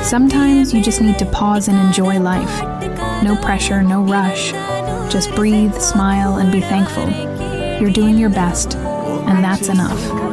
Sometimes you just need to pause and enjoy life. No pressure, no rush. Just breathe, smile, and be thankful. You're doing your best, and that's enough.